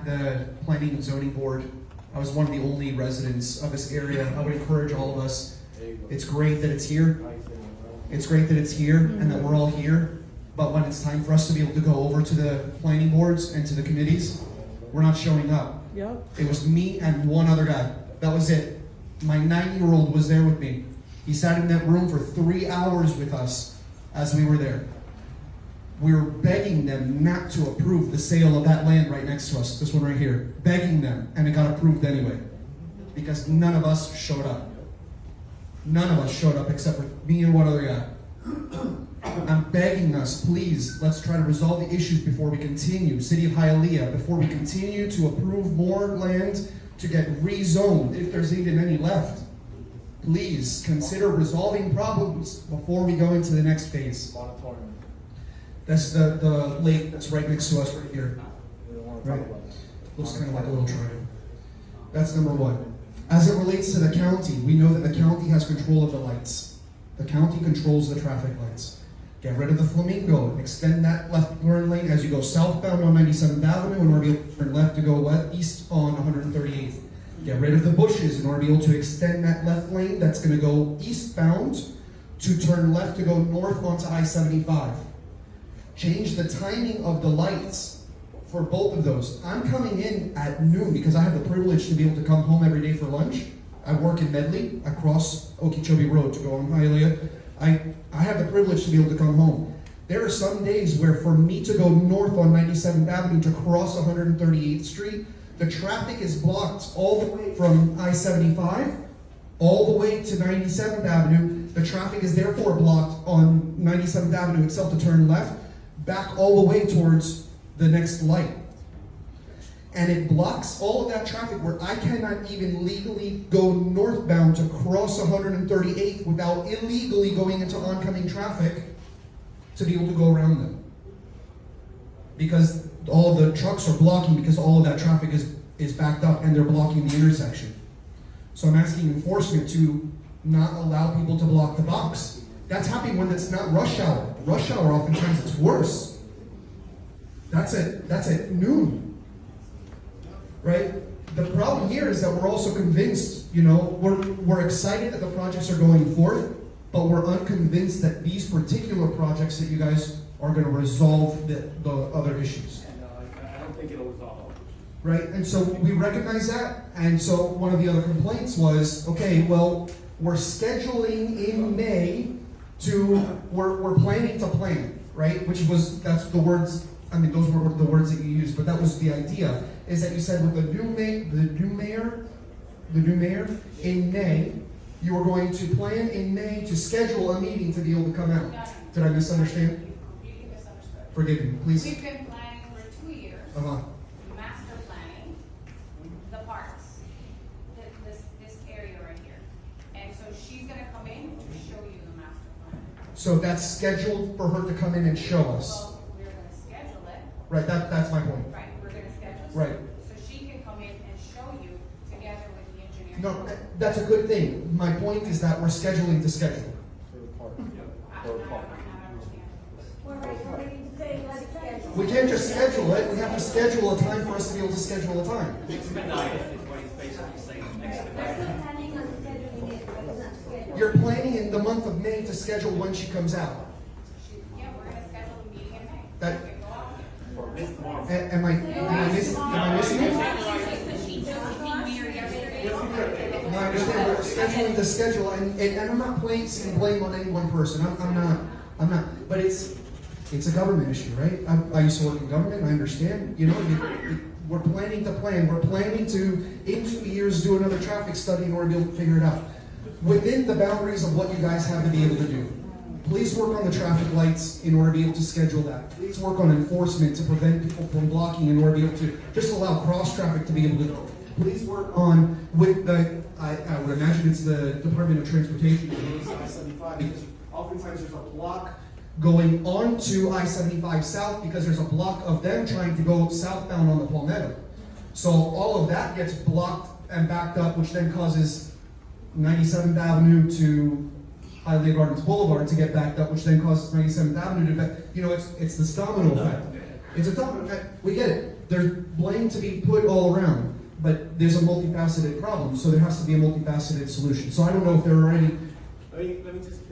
the Planning and Zoning Board. I was one of the only residents of this area. I would encourage all of us. It's great that it's here. It's great that it's here and that we're all here. But when it's time for us to be able to go over to the planning boards and to the committees, we're not showing up. Yep. It was me and one other guy. That was it. My 9-year-old was there with me. He sat in that room for 3 hours with us as we were there. We were begging them not to approve the sale of that land right next to us, this one right here. Begging them, and it got approved anyway. Because none of us showed up. None of us showed up except for me and one other guy. I'm begging us, please, let's try to resolve the issues before we continue. City of Hialeah, before we continue to approve more land to get rezoned, if there's even any left. Please consider resolving problems before we go into the next phase. That's the lake that's right next to us right here. Right? Looks kind of like a little triangle. That's number one. As it relates to the county, we know that the county has control of the lights. The county controls the traffic lights. Get rid of the flamingo. Extend that left turn lane as you go southbound on 97th Avenue in order to be able to turn left to go east on 138th. Get rid of the bushes in order to be able to extend that left lane that's going to go eastbound to turn left to go north onto I-75. Change the timing of the lights for both of those. I'm coming in at noon because I have the privilege to be able to come home every day for lunch. I work in Medley. I cross Okeechobee Road to go on Hialeah. I have the privilege to be able to come home. There are some days where for me to go north on 97th Avenue to cross 138th Street, the traffic is blocked all the way from I-75 all the way to 97th Avenue. The traffic is therefore blocked on 97th Avenue itself to turn left, back all the way towards the next light. And it blocks all of that traffic where I cannot even legally go northbound to cross 138th without illegally going into oncoming traffic to be able to go around them. Because all of the trucks are blocking because all of that traffic is backed up and they're blocking the intersection. So I'm asking enforcement to not allow people to block the box. That's happening when it's not rush hour. Rush hour, oftentimes it's worse. That's at noon. Right? The problem here is that we're also convinced, we're excited that the projects are going forth, but we're unconvinced that these particular projects that you guys are going to resolve the other issues. And I don't think it'll resolve. Right? And so we recognize that, and so one of the other complaints was, okay, well, we're scheduling in May we're planning to plan, right? That's the words, those were the words that you used, but that was the idea, is that you said with the new mayor in May, you were going to plan in May to schedule a meeting to be able to come out. Did I misunderstand? You misunderstood. Forgive me, please. We've been planning for 2 years. Master planning the parks, this area right here. And so she's gonna come in to show you the master plan. So that's scheduled for her to come in and show us. Well, we're gonna schedule it. Right, that's my point. Right, we're gonna schedule. Right. So she can come in and show you together with the engineer. No, that's a good thing. My point is that we're scheduling to schedule. I don't understand. We can't just schedule it, we have to schedule a time for us to be able to schedule a time. Next midnight is what he's basically saying. Next midnight. You're planning in the month of May to schedule when she comes out. Yeah, we're gonna schedule a meeting in May. That- Okay, go out there. For this tomorrow. Am I missing it? No, I understand, we're scheduling the schedule, and I'm not placing blame on any one person, I'm not, but it's a government issue, right? I used to work in government, I understand, we're planning to plan, we're planning to, in 2 years, do another traffic study in order to be able to figure it out. Within the boundaries of what you guys have to be able to do. Please work on the traffic lights in order to be able to schedule that. Please work on enforcement to prevent people from blocking in order to be able to just allow cross traffic to be able to go. Please work on I would imagine it's the Department of Transportation I-75 because oftentimes there's a block going onto I-75 South because there's a block of them trying to go southbound on the Palmetto. So all of that gets blocked and backed up, which then causes 97th Avenue to Hialeah Gardens Boulevard to get backed up, which then causes 97th Avenue to back. It's this domino effect. It's a domino effect. We get it. there's blame to be put all around, but there's a multifaceted problem, so there has to be a multifaceted solution. So I don't know if there are any. Let me just